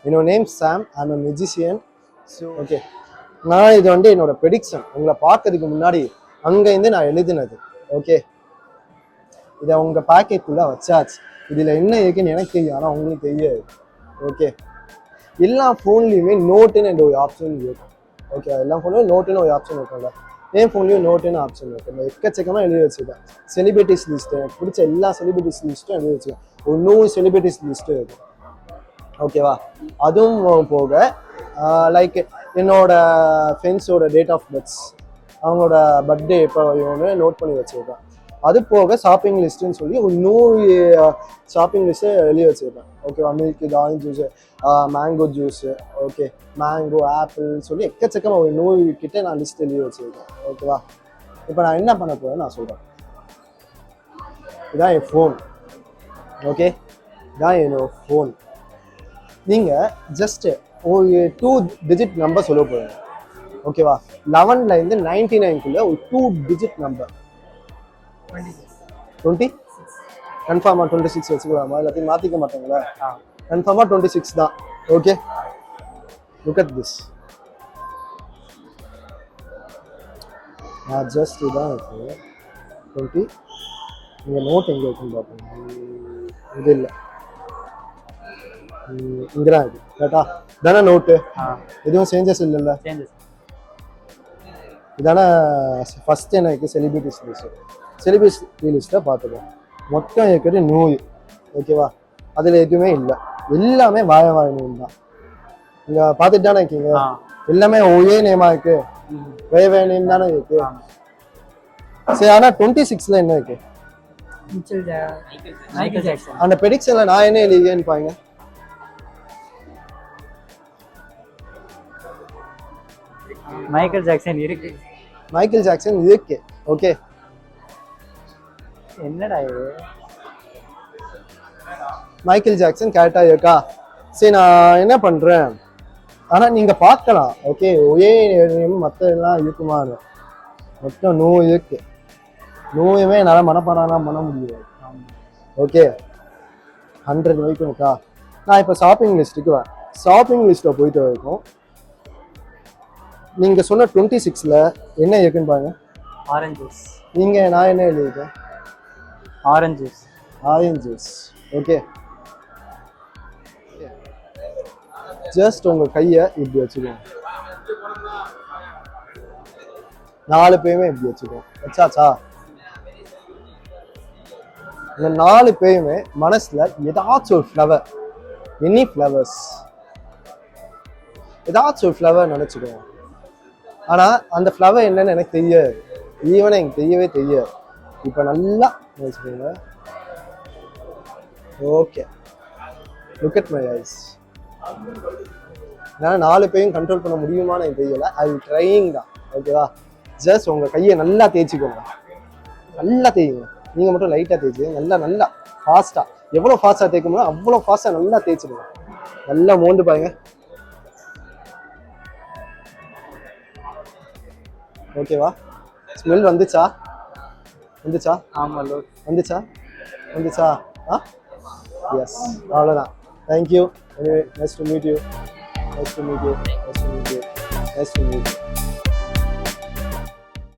என்னோட name Sam. I'm a magician. So okay, நான் இது வந்து என்னோட ப்ரெடிக்ஷன். உங்களை பார்க்கறதுக்கு முன்னாடி அங்கேருந்து நான் எழுதினது. ஓகே, இதை உங்கள் பேக்கெட்டுக்குள்ளே வச்சாச்சு. இதில் என்ன இருக்குன்னு எனக்கு தெரியும், ஆனால் உங்களுக்கு தெரியாது. ஓகே, எல்லா ஃபோன்லேயுமே நோட்டுன்னு ஒரு ஆப்ஷன் இருக்கும். ஓகே, எல்லா ஃபோன்லையும் நோட்டுன்னு ஒரு ஆப்ஷன் இருக்கும்ல. என் ஃபோன்லேயும் நோட்டுன்னு ஆப்ஷன் இருக்கும். இந்த எக்கச்சக்கமாக எழுதி வச்சுருக்கேன். செலிபிரிட்டிஸ் லிஸ்ட்டு, எனக்கு பிடிச்ச எல்லா செலிபிரிட்டிஸ் லிஸ்ட்டும் எழுதி வச்சுருக்கேன். ஒரு 100 செலிபிரிட்டிஸ் லிஸ்ட்டு இருக்கும். ஓகேவா? அதுவும் போக லைக் என்னோட ஃப்ரெண்ட்ஸோட டேட் ஆஃப் பர்த்ஸ், அவங்களோட பர்த்டே எப்போ ஒன்று நோட் பண்ணி வச்சுருக்கேன். அது போக ஷாப்பிங் லிஸ்ட்டுன்னு சொல்லி ஒரு 100 ஷாப்பிங் லிஸ்ட்டு எழுதி வச்சுருப்பேன். ஓகேவா? Milk, orange juice, mango juice, okay, mango, apple சொல்லி எக்கச்சக்கமாக ஒரு 100 கிட்ட நான் லிஸ்ட் எழுதி வச்சுருக்கேன். ஓகேவா? இப்போ நான் என்ன பண்ண போகிறேன்னு நான் சொல்கிறேன். இதான் என் ஃபோன். ஓகே, இதான் என்னோட ஃபோன். நீங்கள் ஜஸ்ட்டு ஒரு 2 டிஜிட் நம்பர் சொல்ல போகிறீங்க. ஓகேவா? 11லேருந்து 99க்குள்ளே ஒரு 2 டிஜிட் நம்பர். 20 கன்ஃபார்மாக 26 வச்சுக்கலாமா? எல்லாத்தையும் மாற்றிக்க மாட்டாங்களா? கன்ஃபார்மாக 26 தான். Okay, look at this. Just இதுதான் இருக்குது 20. இங்கே நோட் எங்கே இருக்குன்னு பார்ப்போம். இது இல்லை, இங்கே தான் இருக்குது. கரெக்டா தானே நோட்டு? எதுவும் சேஞ்சஸ் இல்லைல்ல? இதான ஃபஸ்ட் எனக்கு செலிபிரிட்டிஸ் லிஸ்ட்டு. செலிபிரிட்டி லிஸ்ட்டை பார்த்துக்கோம். மொத்தம் இருக்கிறது 100. ஓகேவா? அதில் எதுவுமே இல்லை, எல்லாமே வாய நேம் தான். இங்கே பார்த்துட்டு தானே இருக்கீங்க, எல்லாமே ஒரே நேமாக இருக்கு, வேற நேம் தானே இருக்கு. சரி, ஆனால் 26ல என்ன இருக்கு? அந்த ப்ரெடிக்ஷன்ல நான் என்ன எழுதியேன்னு பாருங்க. மைக்கேல் ஜாக்சன் இருக்கு. மைக்கேல் ஜாக்சன் இருக்கு. ஓகே, என்னடா இது? மைக்கேல் ஜாக்சன் கரெக்டா இருக்கா? சரி, நான் என்ன பண்றேன், ஆனா நீங்க பார்க்கலாம். ஓகே, ஒரே மற்ற எல்லாம் இருக்குமான்னு மொத்தம் 100 இருக்கு. 100மே என்னால் மனப்பாடம் பண்ண முடியாது. ஓகே, 100 வரைக்கும் இருக்கா? நான் இப்போ ஷாப்பிங் லிஸ்ட்டுக்கு வரேன். ஷாப்பிங் லிஸ்ட்டில் போயிட்டு வரைக்கும் நீங்கள் சொன்ன 26ல் என்ன இருக்குன்னு பாருங்க. Orange juice. நான் என்ன எழுதியிருக்கேன்? Orange juice. Orange juice. Okay, just உங்கள் கையை இப்படி வச்சுக்கோங்க. 4 பேருமே இப்படி வச்சுக்கோங்க. வச்சாச்சா? இந்த 4 பேருமே மனசில் ஏதாச்சும் ஒரு ஃப்ளவர், எனி ஃப்ளவர்ஸ், ஏதாச்சும் ஒரு ஃப்ளவர் நினச்சிக்கோங்க. ஆனால் அந்த ஃப்ளவர் என்னன்னு எனக்கு தெரியாது, ஈவன் எனக்கு தெரியவே தெரியாது. இப்போ நல்லா நினச்சிக்கோங்க. Okay, look at my ice. என்னால் 4 பேரையும் கண்ட்ரோல் பண்ண முடியுமான்னு எனக்கு தெரியல. அது ட்ரையிங் தான். ஓகேவா? ஜஸ்ட் உங்கள் கையை நல்லா தேய்ச்சிக்கோங்க. நல்லா தேய்ங்க. நீங்கள் மட்டும் லைட்டாக தேய்ச்சி நல்லா ஃபாஸ்ட்டாக, எவ்வளோ ஃபாஸ்ட்டாக தேய்க்கணுமோ அவ்வளோ ஃபாஸ்ட்டாக நல்லா தேய்ச்சிடுங்க. நல்லா மோண்டு பாருங்க. ஓகேவா? ஸ்மெல் வந்துச்சா? ஆமாம், வந்துச்சா? எஸ், அவ்வளோதான். Thank you. Anyway, nice to meet you.